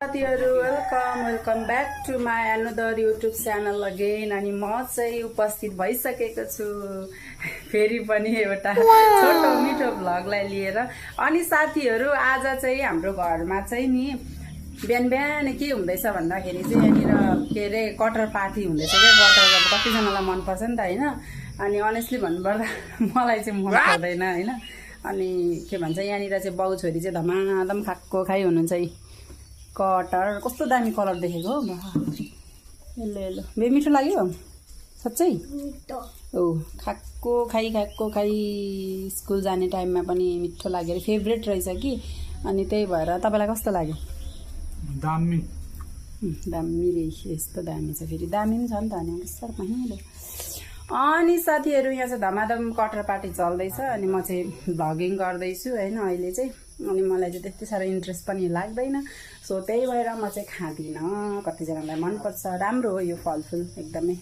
साथीहरु welcome back to my another YouTube channel again. अनि म चाहिँ उपस्थित भइसकेको छु फेरि पनि एउटा छोटो मिठो भ्लगलाई लिएर। अनि साथीहरु आज चाहिँ हाम्रो घरमा चाहिँ नि बिहान बिहान के हुँदैछ भन्दाखेरि चाहिँ यहाँनिर के अरे कटर पार्टी हुँदैछ क्या। कटर अब कतिजनालाई मनपर्छ नि त हैन। अनि अनेस्टली भन्नुपर्दा मलाई चाहिँ मन पर्दैन हैन। अनि के भन्छ यहाँनिर चाहिँ बाउ छोरी चाहिँ धमाधम खाक्को खाइ हुनुहुन्छ। कटर कस्तो दामी कलर देखेको हो। हेलो हेलो बे मिठो लाग्यो साँच्चै ओ खाक्को खाइ स्कुल जाने टाइममा पनि मिठो लाग्यो। फेभरेट रहेछ कि। अनि त्यही भएर तपाईलाई कस्तो लाग्यो? दामी दामी रहेछ। यस्तो दामी छ फेरि दामी पनि छ नि त। अनि सर महिलो। अनि साथीहरु यहाँ चाहिँ धमाधम कटर पार्टी चल्दैछ। अनि म चाहिँ भ्लगिङ गर्दैछु हैन अहिले चाहिँ। अनि मलाई चाहिँ त्यति साह्रो इन्ट्रेस्ट पनि लाग्दैन। सो त्यही भएर म चाहिँ खाँदिनँ। कतिजनालाई मनपर्छ। राम्रो हो यो फलफुल एकदमै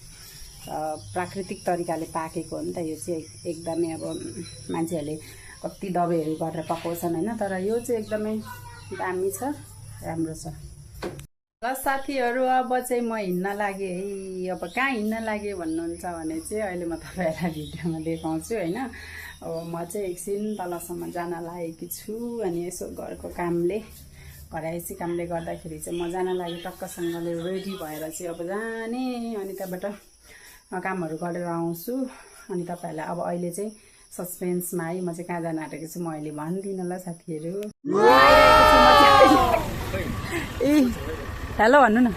प्राकृतिक तरिकाले पाकेको हो नि त। यो चाहिँ एकदमै अब मान्छेहरूले कति दबाईहरू गरेर पकाउँछन् हैन। तर यो चाहिँ एकदमै दामी छ राम्रो छ। ल साथीहरु अब चाहिँ म हिँड्न लागे है। अब कहाँ हिँड्न लागे भन्नुहुन्छ भने चाहिँ अहिले म तपाईहरुलाई भिडियोमा देखाउँछु हैन। अब म चाहिँ एकछिन तलसम्म जान लागेकी छु। अनि यसो घरको कामले घरैसी कामले गर्दाखेरि चाहिँ म जान लागि टक्कसँगले रेडी भएर चाहिँ अब जाने। अनि त्यहाँबाट कामहरू गरेर आउँछु। अनि तपाईहरुलाई अब अहिले चाहिँ सस्पेन्समा है म चाहिँ कहाँ जान आँटेको छु म अहिले भन्दिनँ ल साथीहरु। ए हेलो भन्नु न।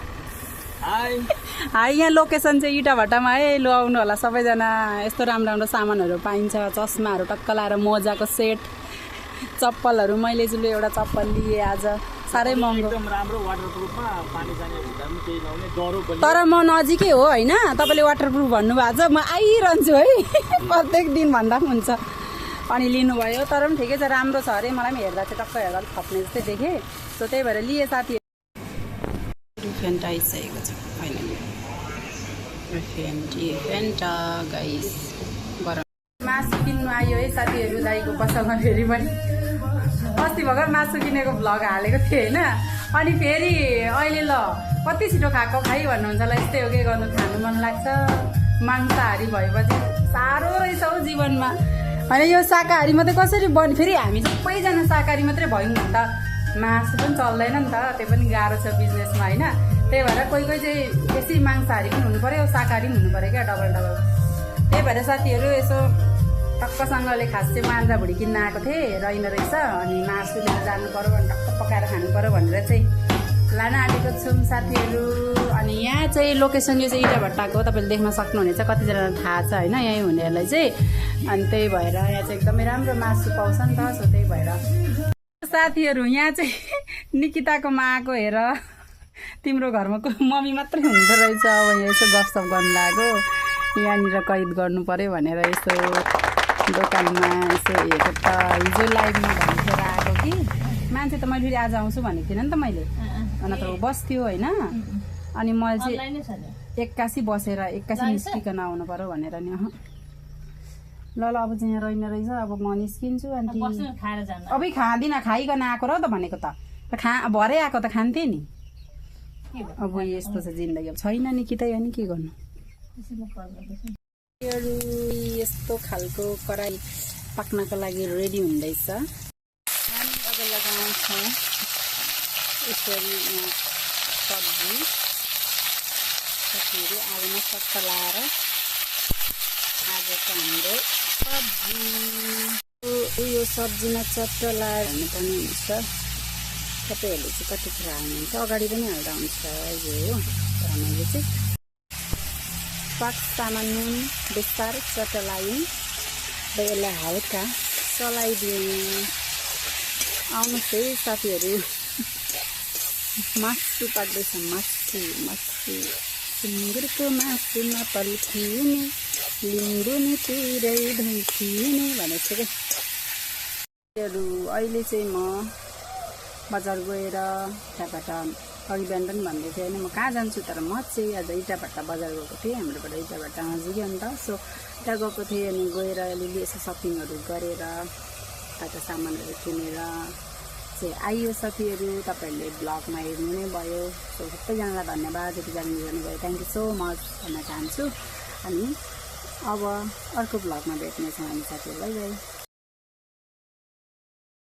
हाई यहाँ लोकेसन चाहिँ इटाभट्टामा है। लो आउनु होला सबैजना। यस्तो राम्रो राम्रो सामानहरू पाइन्छ। चस्माहरू टक्क लाएर मोजाको सेट चप्पलहरू मैले चाहिँ एउटा चप्पल लिएँ आज साह्रै महँगो एकदम राम्रो वाटरप्रुफमा पानी जाने भित्र पनि केही नहुने डरो पनि। तर म नजिकै हो हैन। तपाईले वाटरप्रुफ भन्नुभएको छ म आइरहन्छु है प्रत्येक दिन भन्दा पनि हुन्छ। अनि लिनुभयो तर पनि ठिकै छ राम्रो छ अरे। मलाई पनि हेर्दा चाहिँ टक्क हेर्दा खप्ने जस्तै देखेँ। सो त्यही भएर लिए साथी। फेन्टा आइसकेको छ फाइनली। फेन्टा गाइस गरम मासु किन्नु आयो है साथीहरु दाइको पसलमा। फेरि पनि अस्ति भर्खर मासु किनेको भ्लग हालेको थिएँ हैन। अनि फेरि अहिले ल कति छिटो खाएको खाइ भन्नुहुन्छ ल। यस्तै हो के गर्नु खानु मन लाग्छ। मांसाहारी भएपछि साह्रो रहेछ हौ जीवनमा। होइन यो शाकाहारी मात्रै कसरी बन्यो। फेरि हामी सबैजना शाकाहारी मात्रै भयौँ नि त मासु पनि चल्दैन नि त। त्यो पनि गाह्रो छ बिजनेसमा हैन। त्यही भएर कोही कोही चाहिँ बेसी मांसाहारी पनि हुनु पर्यो शाकाहारी पनि हुनु पर्यो क्या डबल डबल। त्यही भएर साथीहरु यसो टक्कसँगले खास चाहिँ मान्छा भुडी किन्न आएको थिएँ रहेन रहेछ। अनि मासु लिएर जानु पर्यो भने टक्क पकाएर खानु पर्यो भनेर चाहिँ लान आँटेको छौँ साथीहरु। अनि यहाँ चाहिँ लोकेसन यो चाहिँ इटाभट्टाको तपाईले देख्न सक्नुहुनेछ। कतिजनालाई थाहा छ हैन यही हुनेहरूलाई चाहिँ। अनि त्यही भएर यहाँ चाहिँ एकदमै राम्रो मासु पाउँछ नि त। सो त्यही भएर साथीहरु यहाँ चाहिँ निकिताको मा आएको हेर। तिम्रो घरमा मम्मी मात्रै हुँदो रहेछ। अब यहाँ यसो गफसफ गर्नु लाग्यो। यहाँनिर कैद गर्नु पर्यो भनेर यसो दोकानमा यसो हेरेको त। हिजो लाइभमा भनेर आएको कि मान्छे त मैले फेरि आज आउँछु भनेको थिइनँ नि त मैले। नत्र बस्थ्यो होइन। अनि मैले चाहिँ एक्कासी बसेर एक्कासी निस्किकन आउनु पर्यो भनेर नि। ल ल अब चाहिँ यहाँ रहेन रहेछ। अब म निस्किन्छु। अनि अबै खाँदिनँ खाइकन आएको र त भनेको त भरे आएको त खान्थेँ नि। अब यस्तो छ जिन्दगी। अब छैन नि कि त अनि के गर्नु। यस्तो खालको कराई पाक्नको लागि रेडी हुँदैछ। अनि अब लगाउँछौँ यसरी यहाँ सब्जी साथीहरु आलुमा सट्ट लाएर आजको हाम्रो सब्जी। यो सब्जीमा चट्ट लाएर हुनु पनि हुन्छ। तपाईँहरूले चाहिँ कतिखेर हाल्नुहुन्छ अगाडि पनि हाल्दा हुन्छ यो हो। तर मैले चाहिँ पाक्सामा नुन बेसार चट्ट लायौँ र यसलाई हल्का चलाइदिउँ। आउनुहोस् है साथीहरु मासु पाक्दैछ। मासु मासु सुँगुरको मासुमा पल्किने लिम्बू नितिरै धुइने भनेको छ क्या। अहिले चाहिँ म बजार गएर त्यहाँबाट अघि बिहान पनि भन्दै थिएँ होइन म कहाँ जान्छु। तर म चाहिँ आज इटाभट्टा बजार गएको थिएँ। हाम्रोबाट इटाभट्टा नजिकै अन्त। सो त्यहाँ गएको थिएँ। अनि गएर अलिअलि यसो सपिङहरू गरेर ताजा सामानहरू किनेर चाहिँ आइयो साथीहरू, तपाईँहरूले ब्लगमा हेर्नु नै भयो। सो सबैजनालाई धन्यवाद, जतिजना हेर्नुभयो थ्याङ्क यू सो मच भन्न चाहन्छु। अनि अब अर्को ब्लगमा भेट्नेछौँ हामी साथीहरू, बाई बाई।